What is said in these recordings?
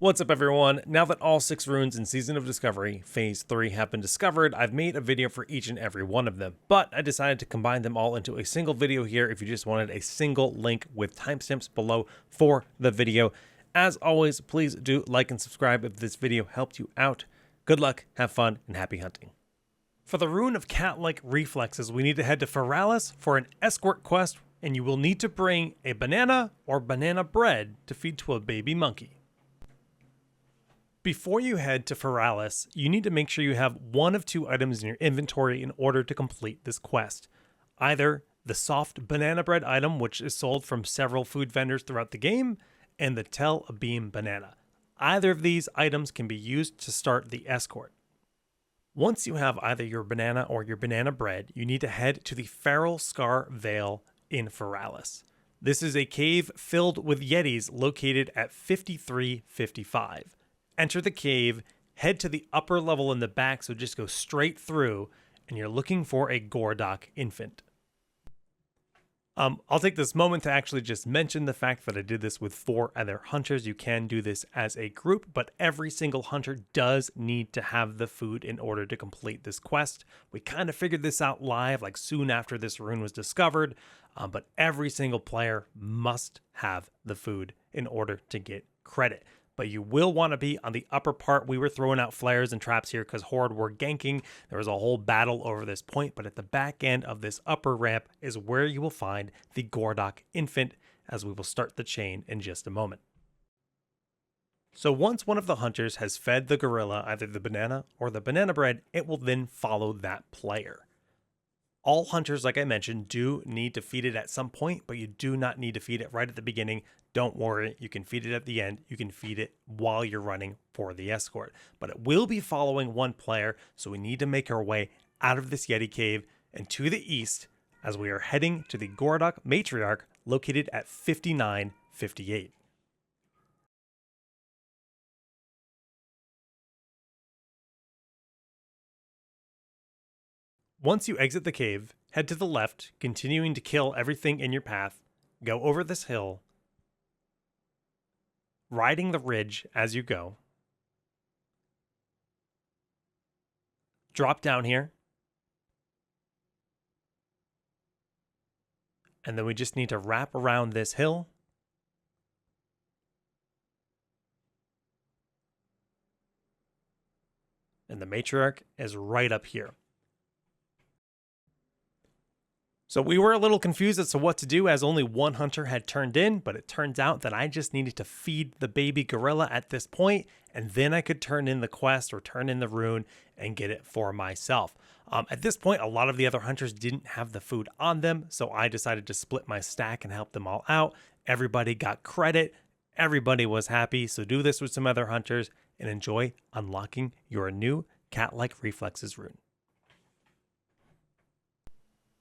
What's up everyone? Now that all 6 runes in Season of Discovery, Phase 3 have been discovered, I've made a video for each and every one of them, but I decided to combine them all into a single video here if you just wanted a single link with timestamps below for the video. As always, please do like and subscribe if this video helped you out. Good luck, have fun, and happy hunting. For the rune of Catlike Reflexes, we need to head to Feralis for an escort quest, and you will need to bring a banana or banana bread to feed to a baby monkey. Before you head to Feralis, you need to make sure you have one of 2 items in your inventory in order to complete this quest. Either the soft banana bread item, which is sold from several food vendors throughout the game, and the Tell a Beam banana. Either of these items can be used to start the escort. Once you have either your banana or your banana bread, you need to head to the Feral Scar Vale in Feralis. This is a cave filled with Yetis located at 5355. Enter the cave, head to the upper level in the back, so just go straight through, and you're looking for a Gordok infant. I'll take this moment to actually just mention the fact that I did this with 4 other hunters. You can do this as a group, but every single hunter does need to have the food in order to complete this quest. We kind of figured this out live, like soon after this rune was discovered, but every single player must have the food in order to get credit. But you will want to be on the upper part. We were throwing out flares and traps here because Horde were ganking. There was a whole battle over this point, but at the back end of this upper ramp is where you will find the Gordok infant, as we will start the chain in just a moment. So once one of the hunters has fed the gorilla either the banana or the banana bread, it will then follow that player. All hunters, like I mentioned, do need to feed it at some point, but you do not need to feed it right at the beginning. Don't worry, you can feed it at the end. You can feed it while you're running for the escort. But it will be following one player, so we need to make our way out of this Yeti cave and to the east as we are heading to the Gordok Matriarch located at 5958. Once you exit the cave, head to the left, continuing to kill everything in your path. Go over this hill, riding the ridge as you go. Drop down here. And then we just need to wrap around this hill. And the matriarch is right up here. So we were a little confused as to what to do as only one hunter had turned in, but it turns out that I just needed to feed the baby gorilla at this point, and then I could turn in the quest or turn in the rune and get it for myself. At this point, a lot of the other hunters didn't have the food on them, so I decided to split my stack and help them all out. Everybody got credit. Everybody was happy, so do this with some other hunters and enjoy unlocking your new Catlike Reflexes rune.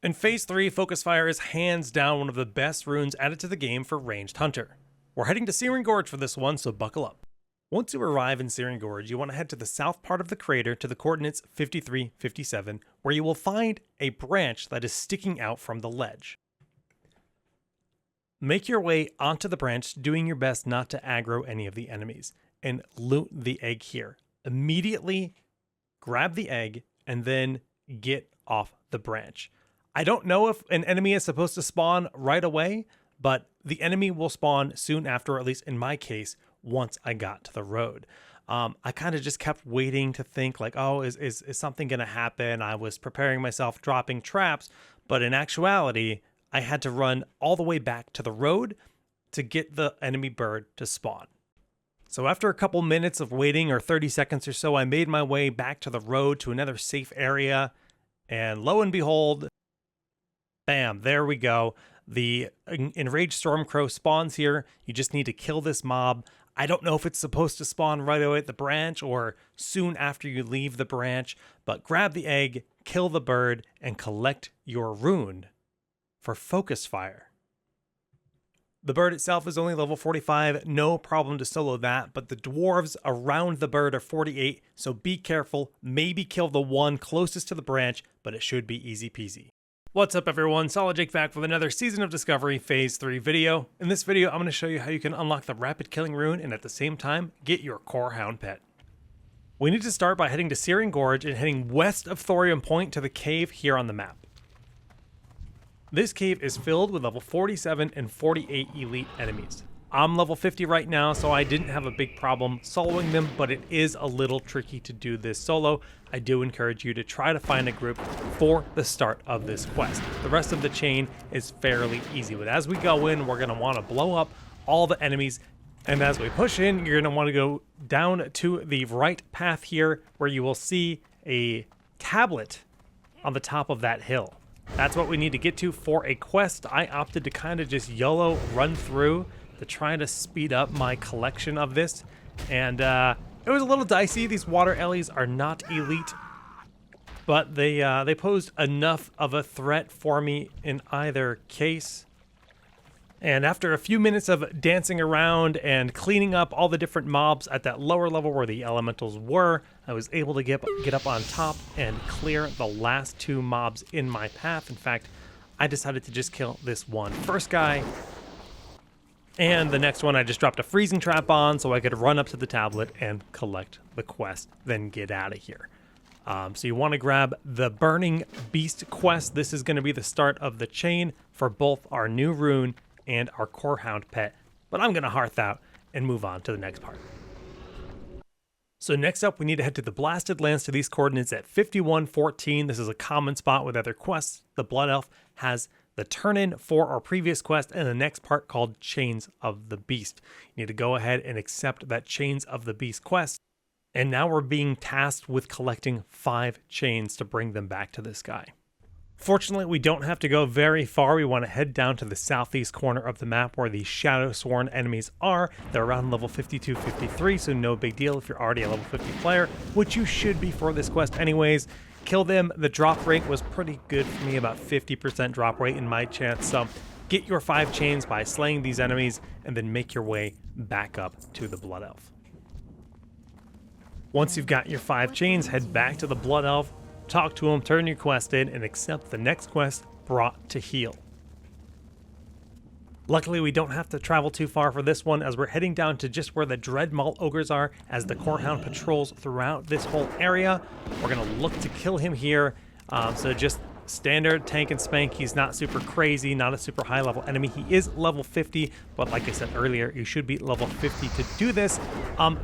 In Phase 3, Focus Fire is hands down one of the best runes added to the game for ranged hunter. We're heading to Searing Gorge for this one, so buckle up. Once you arrive in Searing Gorge, you want to head to the south part of the crater to the coordinates 5357, where you will find a branch that is sticking out from the ledge. Make your way onto the branch, doing your best not to aggro any of the enemies, and loot the egg here. Immediately grab the egg and then get off the branch. I don't know if an enemy is supposed to spawn right away, but the enemy will spawn soon after, or at least in my case, once I got to the road. I kind of just kept waiting to think like, oh, is something going to happen? I was preparing myself, dropping traps, but in actuality, I had to run all the way back to the road to get the enemy bird to spawn. So after a couple minutes of waiting, or 30 seconds or so, I made my way back to the road to another safe area, and lo and behold, bam, there we go. The enraged Stormcrow spawns here. You just need to kill this mob. I don't know if it's supposed to spawn right away at the branch or soon after you leave the branch, but grab the egg, kill the bird, and collect your rune for Focus Fire. The bird itself is only level 45, no problem to solo that, but the dwarves around the bird are 48, so be careful. Maybe kill the one closest to the branch, but it should be easy peasy. What's up everyone, Solid Jake back with another Season of Discovery Phase 3 video. In this video, I'm going to show you how you can unlock the Rapid Killing Rune and at the same time, get your Core Hound pet. We need to start by heading to Searing Gorge and heading west of Thorium Point to the cave here on the map. This cave is filled with level 47 and 48 elite enemies. I'm level 50 right now, so I didn't have a big problem soloing them, but it is a little tricky to do this solo. I do encourage you to try to find a group for the start of this quest. The rest of the chain is fairly easy, but as we go in, we're going to want to blow up all the enemies, and as we push in, you're going to want to go down to the right path here, where you will see a tablet on the top of that hill. That's what we need to get to for a quest. I opted to kind of just YOLO run through to try to speed up my collection of this, and it was a little dicey. These water ellies are not elite, but they posed enough of a threat for me in either case. And after a few minutes of dancing around and cleaning up all the different mobs at that lower level where the elementals were, I was able to get up on top and clear the last two mobs in my path. In fact, I decided to just kill this one first guy, and the next one I just dropped a freezing trap on so I could run up to the tablet and collect the quest, then get out of here. So you want to grab the Burning Beast quest. This is going to be the start of the chain for both our new rune and our Core Hound pet. But I'm going to hearth out and move on to the next part. So next up, we need to head to the Blasted Lands to these coordinates at 5114. This is a common spot with other quests. The Blood Elf has the turn-in for our previous quest, and the next part called Chains of the Beast. You need to go ahead and accept that Chains of the Beast quest, and now we're being tasked with collecting 5 chains to bring them back to this guy. Fortunately, we don't have to go very far. We want to head down to the southeast corner of the map where the Shadow Sworn enemies are. They're around level 52, 53, so no big deal if you're already a level 50 player, which you should be for this quest anyways. Kill them. The drop rate was pretty good for me, about 50% drop rate in my chance. So get your 5 chains by slaying these enemies and then make your way back up to the Blood Elf. Once you've got your 5 chains, head back to the Blood Elf, talk to him, turn your quest in, and accept the next quest, Brought to Heal. Luckily, we don't have to travel too far for this one, as we're heading down to just where the Dreadmaw Ogres are, as the Core Hound patrols throughout this whole area. We're going to look to kill him here, so just standard tank and spank. He's not super crazy, not a super high level enemy. He is level 50, but like I said earlier, you should be level 50 to do this.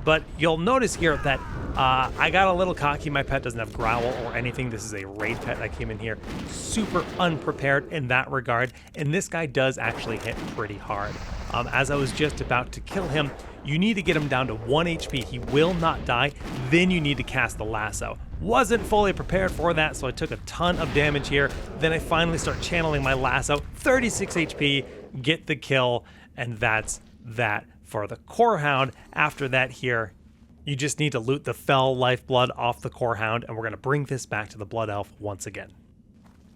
But you'll notice here that I got a little cocky. My pet doesn't have growl or anything. This is a raid pet. I came in here super unprepared in that regard, and this guy does actually hit pretty hard. As I was just about to kill him, you need to get him down to 1 HP. He will not die. Then you need to cast the lasso. Wasn't fully prepared for that, so I took a ton of damage here. Then I finally start channeling my lasso. 36 HP, get the kill, and that's that for the Core Hound. After that here, you just need to loot the Fell Lifeblood off the Core Hound, and we're going to bring this back to the Blood Elf once again.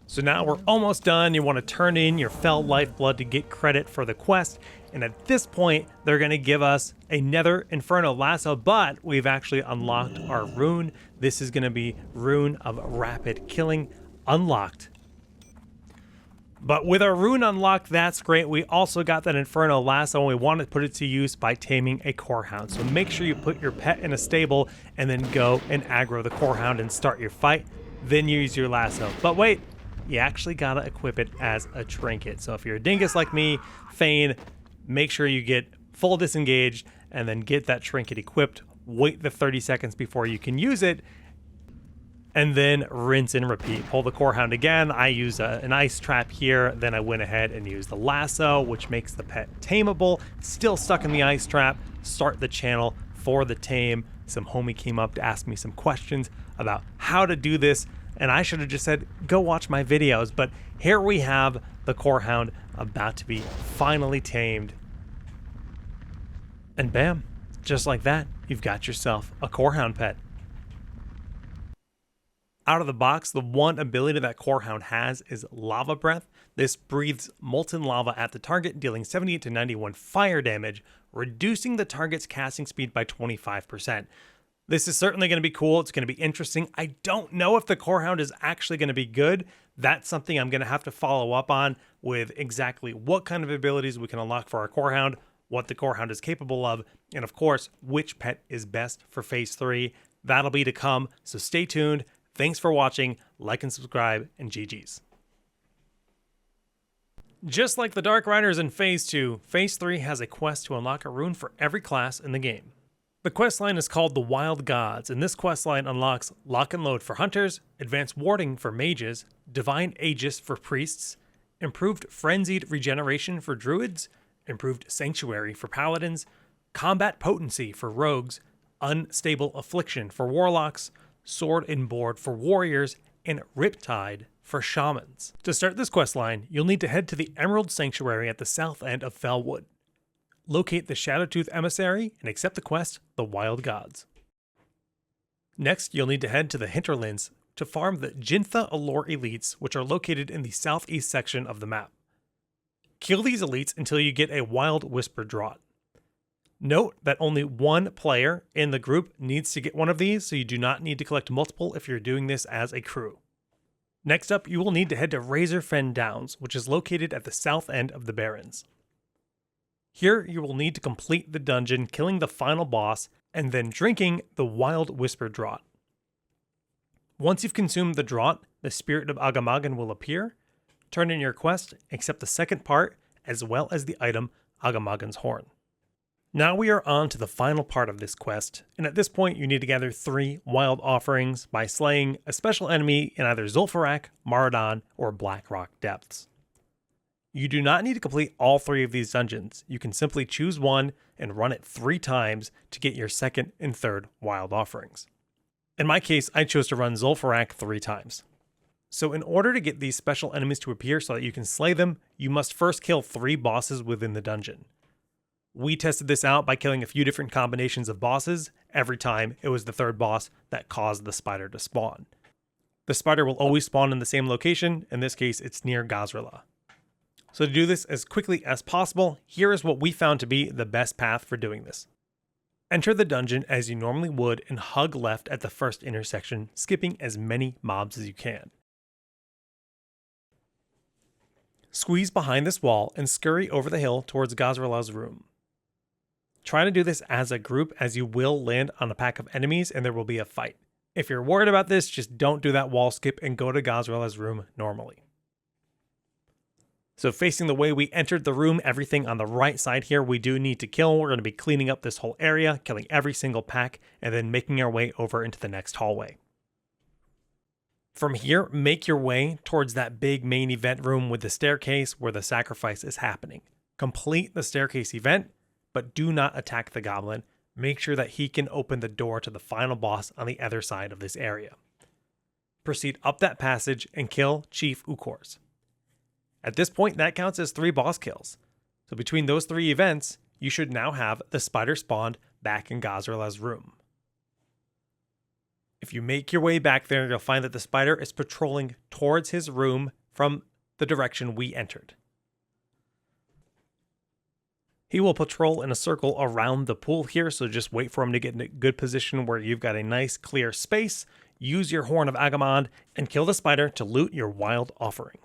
So now we're almost done. You want to turn in your Fell Lifeblood to get credit for the quest. And at this point, they're going to give us a Nether Inferno Lasso, but we've actually unlocked our rune. This is going to be Rune of Rapid Killing unlocked. But with our rune unlocked, that's great. We also got that Inferno Lasso, and we want to put it to use by taming a Core Hound. So make sure you put your pet in a stable and then go and aggro the Core Hound and start your fight. Then use your lasso. But wait, you actually gotta equip it as a trinket. So if you're a dingus like me, feign, make sure you get full disengaged and then get that trinket equipped. Wait the 30 seconds before you can use it, and then rinse and repeat. Pull the Core Hound again. I use an ice trap here. Then I went ahead and used the lasso, which makes the pet tameable. Still stuck in the ice trap. Start the channel for the tame. Some homie came up to ask me some questions about how to do this, and I should have just said, go watch my videos. But here we have the Core Hound about to be finally tamed. And bam, just like that, you've got yourself a Core Hound pet. Out of the box, the one ability that Core Hound has is Lava Breath. This breathes molten lava at the target, dealing 78 to 91 fire damage, reducing the target's casting speed by 25%. This is certainly going to be cool. It's going to be interesting. I don't know if the Core Hound is actually going to be good. That's something I'm going to have to follow up on with exactly what kind of abilities we can unlock for our Core Hound, what the Core Hound is capable of, and of course, which pet is best for Phase 3. That'll be to come, so stay tuned. Thanks for watching, like and subscribe, and GG's. Just like the Dark Riders in Phase 2, Phase 3 has a quest to unlock a rune for every class in the game. The questline is called the Wild Gods, and this questline unlocks Lock and Load for Hunters, Advanced Warding for Mages, Divine Aegis for Priests, Improved Frenzied Regeneration for Druids, Improved Sanctuary for Paladins, Combat Potency for Rogues, Unstable Affliction for Warlocks, Sword and Board for Warriors, and Riptide for Shamans. To start this questline, you'll need to head to the Emerald Sanctuary at the south end of Felwood. Locate the Shadowtooth Emissary and accept the quest, The Wild Gods. Next, you'll need to head to the Hinterlands to farm the Jintha Allure elites, which are located in the southeast section of the map. Kill these elites until you get a Wild Whisper Draught. Note that only one player in the group needs to get one of these, so you do not need to collect multiple if you're doing this as a crew. Next up, you will need to head to Razorfen Downs, which is located at the south end of the Barrens. Here, you will need to complete the dungeon, killing the final boss, and then drinking the Wild Whisper Draught. Once you've consumed the draught, the Spirit of Agamagan will appear. Turn in your quest, accept the second part, as well as the item Agamagan's Horn. Now we are on to the final part of this quest, and at this point you need to gather 3 wild offerings by slaying a special enemy in either Zul'Farrak, Maraudon, or Blackrock Depths. You do not need to complete all 3 of these dungeons. You can simply choose one and run it 3 times to get your second and third wild offerings. In my case, I chose to run Zul'Farrak 3 times. So in order to get these special enemies to appear so that you can slay them, you must first kill 3 bosses within the dungeon. We tested this out by killing a few different combinations of bosses. Every time, it was the 3rd boss that caused the spider to spawn. The spider will always spawn in the same location. In this case, it's near Gazrala. So to do this as quickly as possible, here is what we found to be the best path for doing this. Enter the dungeon as you normally would and hug left at the first intersection, skipping as many mobs as you can. Squeeze behind this wall and scurry over the hill towards Gazrala's room. Try to do this as a group, as you will land on a pack of enemies and there will be a fight. If you're worried about this, just don't do that wall skip and go to Gazrala's room normally. So facing the way we entered the room, everything on the right side here we do need to kill. We're going to be cleaning up this whole area, killing every single pack, and then making our way over into the next hallway. From here, make your way towards that big main event room with the staircase where the sacrifice is happening. Complete the staircase event, but do not attack the goblin. Make sure that he can open the door to the final boss on the other side of this area. Proceed up that passage and kill Chief Ukors. At this point, that counts as 3 boss kills. So between those 3 events, you should now have the spider spawned back in Gazrala's room. If you make your way back there, you'll find that the spider is patrolling towards his room from the direction we entered. He will patrol in a circle around the pool here, so just wait for him to get in a good position where you've got a nice clear space. Use your Horn of Agamand and kill the spider to loot your wild offering.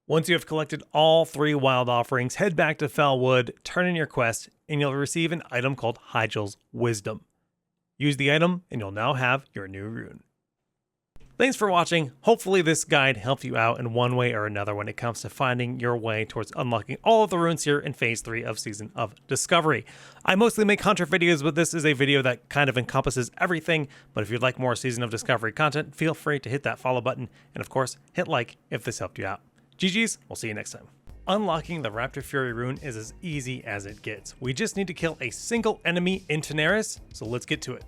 Once you have collected all 3 wild offerings, head back to Felwood, turn in your quest, and you'll receive an item called Hygel's Wisdom. Use the item, and you'll now have your new rune. Thanks for watching. Hopefully this guide helped you out in one way or another when it comes to finding your way towards unlocking all of the runes here in Phase 3 of Season of Discovery. I mostly make Hunter videos, but this is a video that kind of encompasses everything. But if you'd like more Season of Discovery content, feel free to hit that follow button, and of course, hit like if this helped you out. GG's, we'll see you next time. Unlocking the Raptor Fury rune is as easy as it gets. We just need to kill a single enemy in Tanaris, so let's get to it.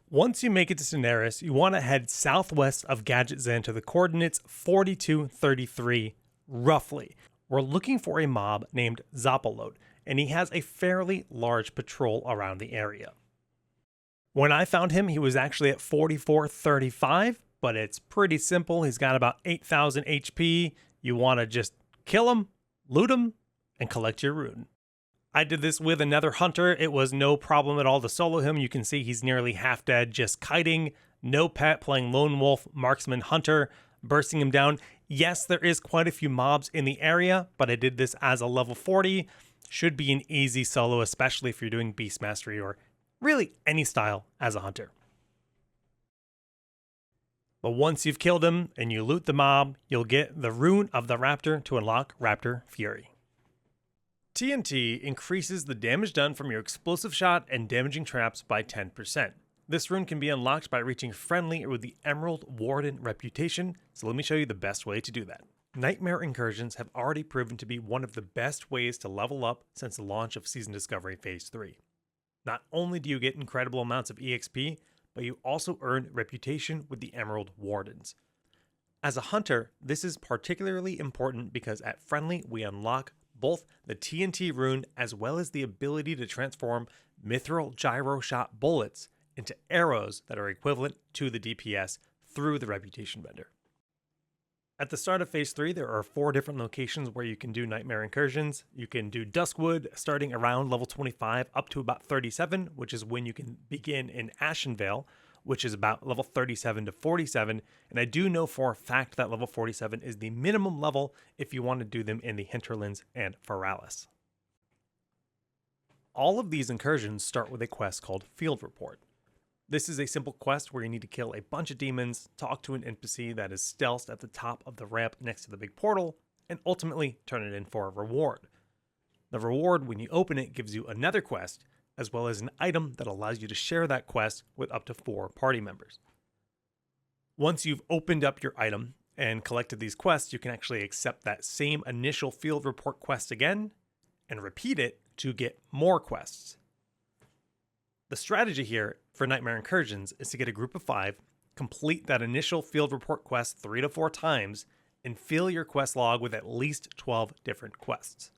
Once you make it to Tanaris, you want to head southwest of Gadget Zen to the coordinates 4233, roughly. We're looking for a mob named Zapalot, and he has a fairly large patrol around the area. When I found him, he was actually at 4435, but it's pretty simple. He's got about 8,000 HP. You want to just kill him, loot him, and collect your rune. I did this with another hunter. It was no problem at all to solo him. You can see he's nearly half dead, just kiting. No pet, playing lone wolf, marksman, hunter. bursting him down. Yes, there is quite a few mobs in the area, but I did this as a level 40. Should be an easy solo, especially if you're doing Beast Mastery or really any style as a hunter. But once you've killed him and you loot the mob, you'll get the Rune of the Raptor to unlock Raptor Fury. T.N.T. increases the damage done from your explosive shot and damaging traps by 10%. This rune can be unlocked by reaching friendly with the Emerald Warden reputation, so let me show you the best way to do that. Nightmare Incursions have already proven to be one of the best ways to level up since the launch of Season Discovery Phase 3. Not only do you get incredible amounts of EXP, but you also earn reputation with the Emerald Wardens. As a hunter, this is particularly important because at friendly we unlock both the T.N.T. rune as well as the ability to transform mithril gyro shot bullets into arrows that are equivalent to the DPS through the reputation vendor. At the start of Phase 3, there are 4 different locations where you can do Nightmare Incursions. You can do Duskwood starting around level 25 up to about 37, which is when you can begin in Ashenvale, which is about level 37 to 47, and I do know for a fact that level 47 is the minimum level if you want to do them in the Hinterlands and Feralis. All of these incursions start with a quest called Field Report. This is a simple quest where you need to kill a bunch of demons, talk to an NPC that is stealthed at the top of the ramp next to the big portal, and ultimately turn it in for a reward. The reward, when you open it, gives you another quest, as well as an item that allows you to share that quest with up to 4 party members. Once you've opened up your item and collected these quests, you can actually accept that same initial field report quest again and repeat it to get more quests. The strategy here for Nightmare Incursions is to get a group of 5, complete that initial field report quest 3 to 4 times, and fill your quest log with at least 12 different quests.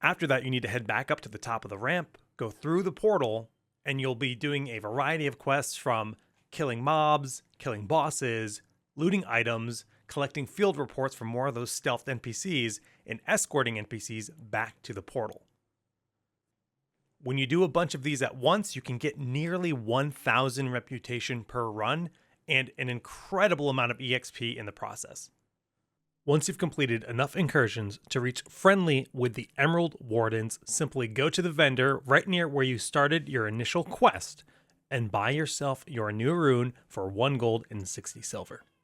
After that, you need to head back up to the top of the ramp, go through the portal, and you'll be doing a variety of quests from killing mobs, killing bosses, looting items, collecting field reports from more of those stealthed NPCs, and escorting NPCs back to the portal. When you do a bunch of these at once, you can get nearly 1,000 reputation per run and an incredible amount of EXP in the process. Once you've completed enough incursions to reach friendly with the Emerald Wardens, simply go to the vendor right near where you started your initial quest and buy yourself your new rune for 1 gold and 60 silver.